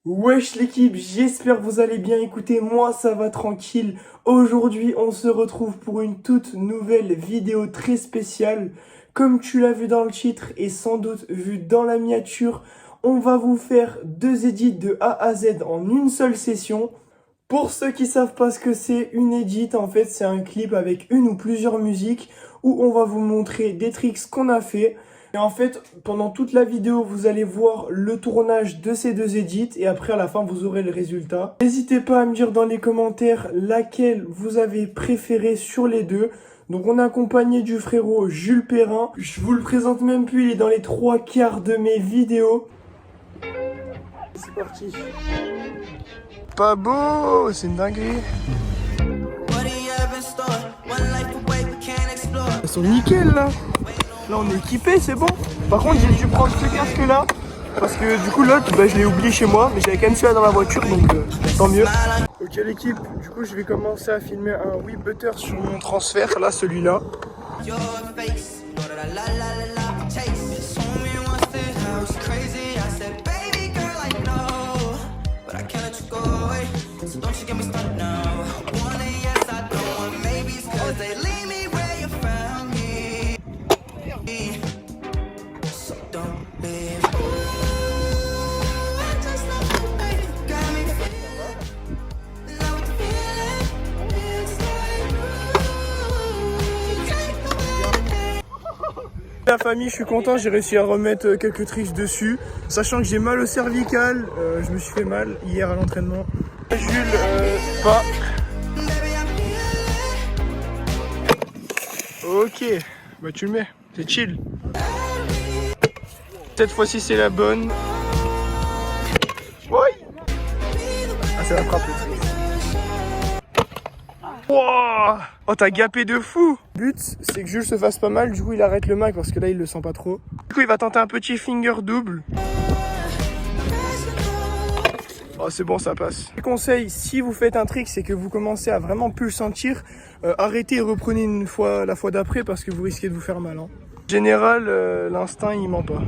Wesh l'équipe, j'espère que vous allez bien. Écoutez, moi ça va tranquille. Aujourd'hui on se retrouve pour une toute nouvelle vidéo très spéciale. Comme tu l'as vu dans le titre et sans doute vu dans la miniature, on va vous faire deux edits de A à Z en une seule session. Pour ceux qui savent pas ce que c'est, une edit en fait c'est un clip avec une ou plusieurs musiques où on va vous montrer des tricks qu'on a fait. Et en fait, pendant toute la vidéo, vous allez voir le tournage de ces deux edits et après à la fin, vous aurez le résultat. N'hésitez pas à me dire dans les commentaires laquelle vous avez préféré sur les deux. Donc on est accompagné du frérot Jules Perrin. Je vous le présente même plus, il est dans les 3/4 de mes vidéos. C'est parti. Pas beau, c'est une dinguerie. Ils sont nickel là. Là on est équipé, c'est bon. Par contre j'ai dû prendre ce casque là parce que du coup l'autre je l'ai oublié chez moi, mais j'avais quand même celui-là dans la voiture donc tant mieux. Ok l'équipe, du coup je vais commencer à filmer un whip butter sur mon transfert, là celui-là. La famille, je suis content, j'ai réussi à remettre quelques tricks dessus, sachant que j'ai mal au cervical, je me suis fait mal hier à l'entraînement. Jules, pas. Ok, bah tu le mets, c'est chill. Cette fois-ci c'est la bonne. Oui. Ah c'est la frappe le trick. Wow. Oh t'as gapé de fou. Le but c'est que Jules se fasse pas mal, du coup il arrête le Mac parce que là il le sent pas trop. Du coup il va tenter un petit finger double. Oh c'est bon ça passe. Le conseil si vous faites un trick c'est que vous commencez à vraiment plus le sentir, arrêtez et reprenez une fois la fois d'après parce que vous risquez de vous faire mal. En général l'instinct il ment pas.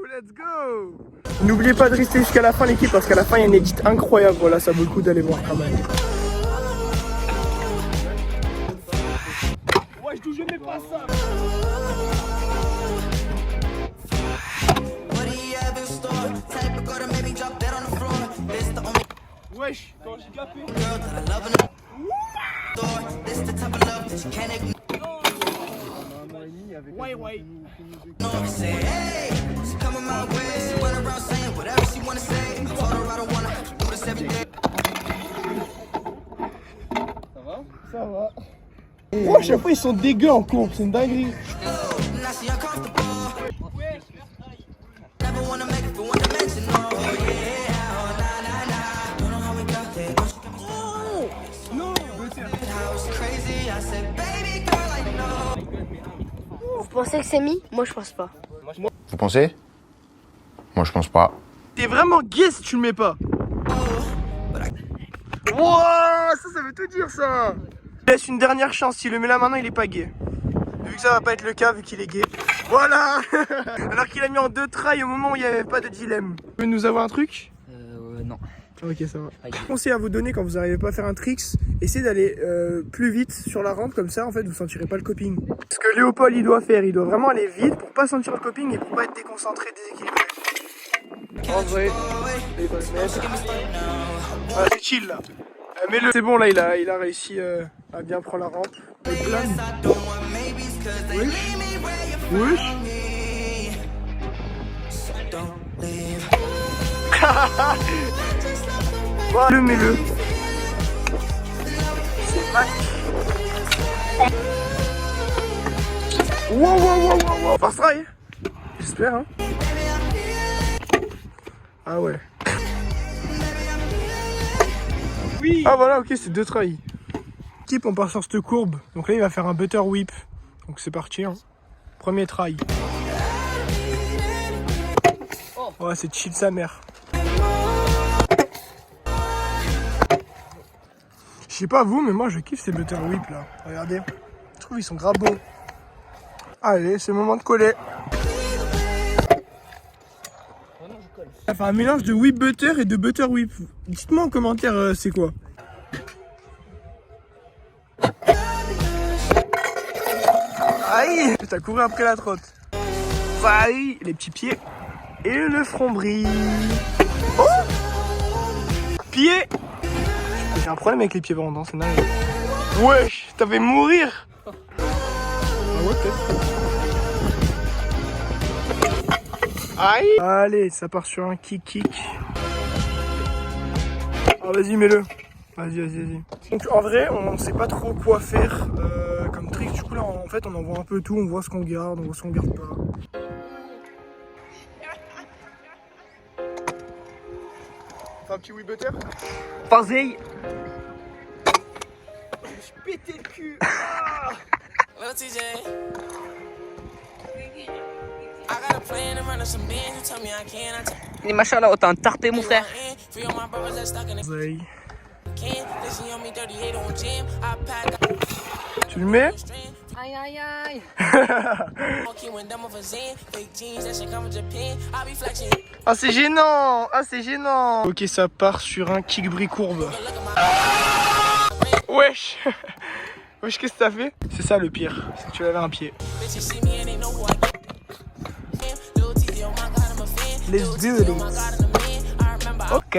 Let's go! N'oubliez pas de rester jusqu'à la fin l'équipe parce qu'à la fin il y a une edit incroyable, voilà ça vaut le coup d'aller voir quand même. Ouais je dis je mets pas ça. Wesh, quand j'ai gapé. Ouais ouais. Ça va. Oh, à chaque fois ils sont dégueux en courbe, c'est une dinguerie. Vous pensez que c'est mis? Moi je pense pas. Vous pensez? Moi je pense pas. T'es vraiment gay si tu le mets pas. Wouah, ça veut tout dire ça. Il laisse une dernière chance, s'il le met là maintenant il est pas gay. Vu que ça va pas être le cas vu qu'il est gay. Voilà. Alors qu'il a mis en 2 tries au moment où il n'y avait pas de dilemme. Vous pouvez nous avoir un truc? Non. Ok ça va. Conseil à vous donner quand vous n'arrivez pas à faire un tricks, essayez d'aller plus vite sur la rampe comme ça en fait vous sentirez pas le coping. Ce que Léopold il doit faire, il doit vraiment aller vite pour pas sentir le coping et pour pas être déconcentré, déséquilibré. En vrai, il va se mettre. Ah, c'est chill là. Mets-le. C'est bon là, il a réussi à bien prendre la rampe. Il plane. Wesh. Wesh. Voilà, mets-le. C'est Mac. Wow, wow, wow, wow, wow. First try. J'espère, hein. Ah ouais. Oui. Ah voilà, ok, c'est 2 tries. Type, on part sur cette courbe. Donc là, il va faire un butter whip. Donc c'est parti, hein. Premier try. Oh, c'est chill sa mère. Je sais pas vous, mais moi je kiffe ces butter whip là. Regardez. Je trouve ils sont grave beaux. Allez, c'est le moment de coller. Ça fait un mélange de whip butter et de butter whip. Dites-moi en commentaire c'est quoi. Aïe, t'as couru après la trotte. Aïe, les petits pieds et le front brille. Oh, pieds. J'ai un problème avec les pieds vendants, c'est dingue. Wesh, t'as fait mourir. Ah ouais, peut-être. Aïe. Allez, ça part sur un kick. Ah vas-y, mets-le. Vas-y. Donc en vrai, on sait pas trop quoi faire comme trick. Du coup là, en fait, on en voit un peu tout. On voit ce qu'on garde, on voit ce qu'on garde pas. Fais un petit whip butter. Vas-y. Je me suis pété le cul. Ah. Les machins là, t'as un tarpé mon frère. Vas-y. Tu le mets? Aïe. Ah c'est gênant. Ok, ça part sur un kick bris courbe. Wesh. Wesh, qu'est-ce que t'as fait? C'est ça le pire, c'est que tu avais un pied. Let's do it. Ok.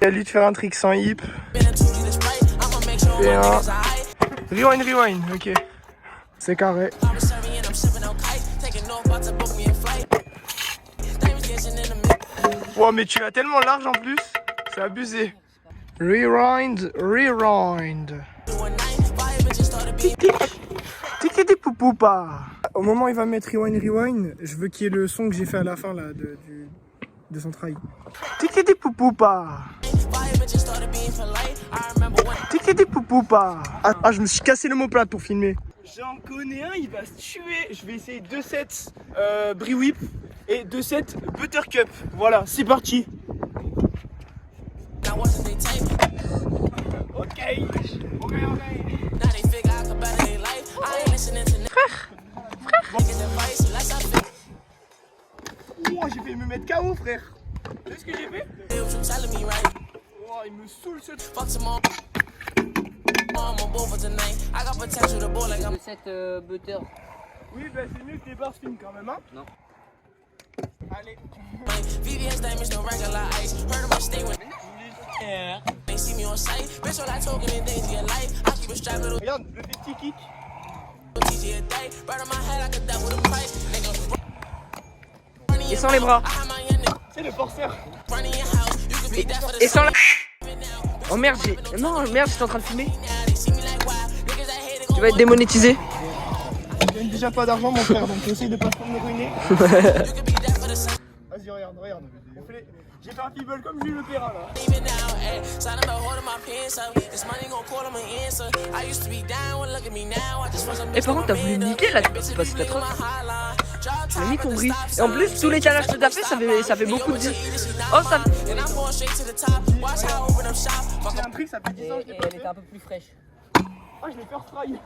Il a lui de faire un trick sans hip. Et un... Rewind, ok. C'est carré. Wow, mais tu l'as tellement large en plus, c'est abusé. Rewind. Tic poupoupa. Au moment où il va mettre rewind, je veux qu'il y ait le son que j'ai fait à la fin là de son trail. Tic poupoupa. Tic poupoupa. Ah, je me suis cassé le mot plat pour filmer. J'en connais un, il va se tuer. Je vais essayer 2 sets brie whip et 2 sets buttercup. Voilà, c'est parti. Ok. Frère. Oh, j'ai failli me mettre KO, frère. Tu sais ce que j'ai fait? Oh, il me saoule ce truc. Cette butter. Oui, bah c'est mieux que tes bars film quand même, hein? Non. Allez. Regarde, le petit kick. Et sans les bras. C'est le forceur. Et sans la... Oh merde, Non, merde, j'étais en train de filmer. Tu vas être démonétisé. Je gagne déjà pas d'argent, mon frère, donc essaye de pas trop me ruiner. Vas-y, regarde. J'ai fait un people comme Jules Le Perrin là. Et par contre, t'as voulu me niquer là, c'est passé ta trotte. Tu m'as mis ton bris. Et en plus, tous les challenges que t'as fait, ça fait beaucoup de... Oh, ça... C'est un truc, ça fait 10 ans que je l'ai pas Elle était fait. un peu plus fraîche. Ah, je l'ai first try.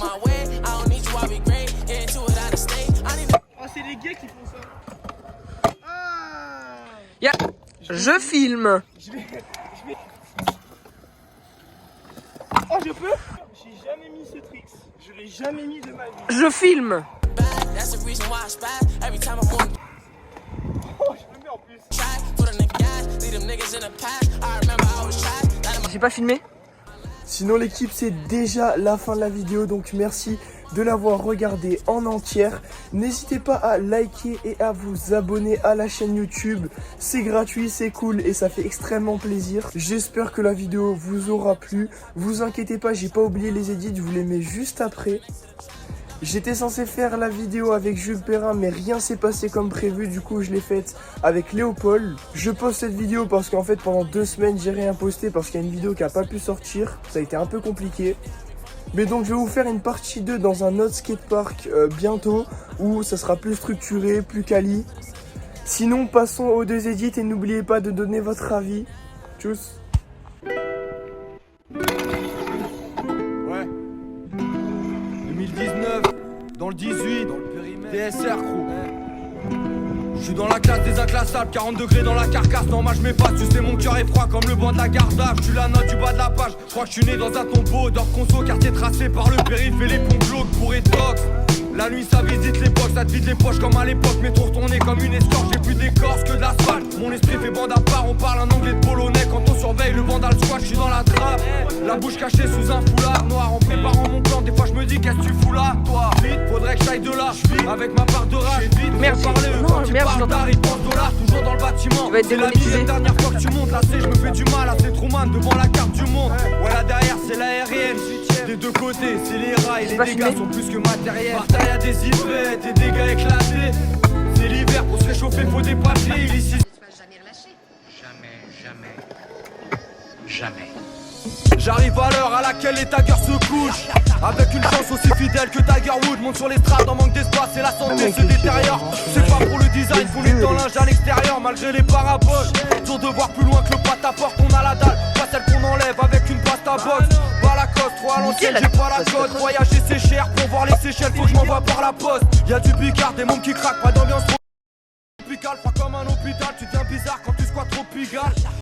Oh, c'est les gays qui font ça. Ah. Je filme. Je vais... Oh, je peux? J'ai jamais mis ce trick. Je l'ai jamais mis de ma vie. Je filme. Oh, je le mets en plus. J'ai pas filmé. Sinon l'équipe, c'est déjà la fin de la vidéo, donc merci de l'avoir regardé en entière. N'hésitez pas à liker et à vous abonner à la chaîne YouTube. C'est gratuit, c'est cool et ça fait extrêmement plaisir. J'espère que la vidéo vous aura plu. Vous inquiétez pas, j'ai pas oublié les edits, je vous les mets juste après. J'étais censé faire la vidéo avec Jules Perrin, mais rien s'est passé comme prévu, du coup je l'ai faite avec Léopold. Je poste cette vidéo parce qu'en fait pendant 2 semaines j'ai rien posté parce qu'il y a une vidéo qui a pas pu sortir. Ça a été un peu compliqué. Mais donc je vais vous faire une partie 2 dans un autre skatepark bientôt, où ça sera plus structuré, plus quali. Sinon passons aux 2 edits et n'oubliez pas de donner votre avis. Tchuss. 2019, dans le 18, dans le périmètre, DSR crew. Je suis dans la classe des inclassables, 40 degrés dans la carcasse. Non, moi je m'efface, tu sais, mon cœur est froid comme le banc de la gardage. Je suis la note du bas de la page. Je crois que je suis né dans un tombeau d'or conso, quartier tracé par le périph' et les ponts glauques pour étox. La nuit ça visite les box, ça te vide les poches comme à l'époque. Métro retourné comme une escorte, j'ai plus d'écorce que de l'asphalte. Mon esprit fait bande à part, on parle un anglais de polonais. Quand on surveille le vandal squat, je suis dans la trappe. La bouche cachée sous un foulard noir. En préparant mon plan, des fois je me dis qu'est-ce que tu fous là, toi. Vite, faudrait que j'aille de là, avec ma part de rage. Merde, parler, non, quand il merde, parle d'art, il pense dollars, toujours dans le bâtiment. Tu vas être C'est la démonétisé. dernière fois que tu montes, là c'est je me fais du mal, là c'est Truman devant la carte du monde. Voilà derrière c'est l'aérienne. Des deux côtés, c'est les rails, les pas dégâts filmé. sont plus que matériels. Par terre y'a des ivrets, des dégâts éclatés. C'est l'hiver, pour se réchauffer faut des papiers. Ici Jamais. j'arrive à l'heure à laquelle les taggers se couchent. Avec une chance aussi fidèle que Tiger Wood. Monte sur les strates en manque d'espace et la santé se détériore. C'est pas pour le design qu'on est dans linge à l'extérieur. Malgré les paraboles, sur de voir plus loin que le pâte à porte. On a la dalle, pas celle qu'on enlève avec une pasta box. Pas la coste, trop à l'ancienne, j'ai pas la cote. Voyager c'est cher, pour voir les Seychelles faut que je m'envoie par la poste. Y'a du picard, des mômes qui craquent, pas d'ambiance tropicale. Froid comme un hôpital, tu deviens bizarre quand tu squattes trop pigalle.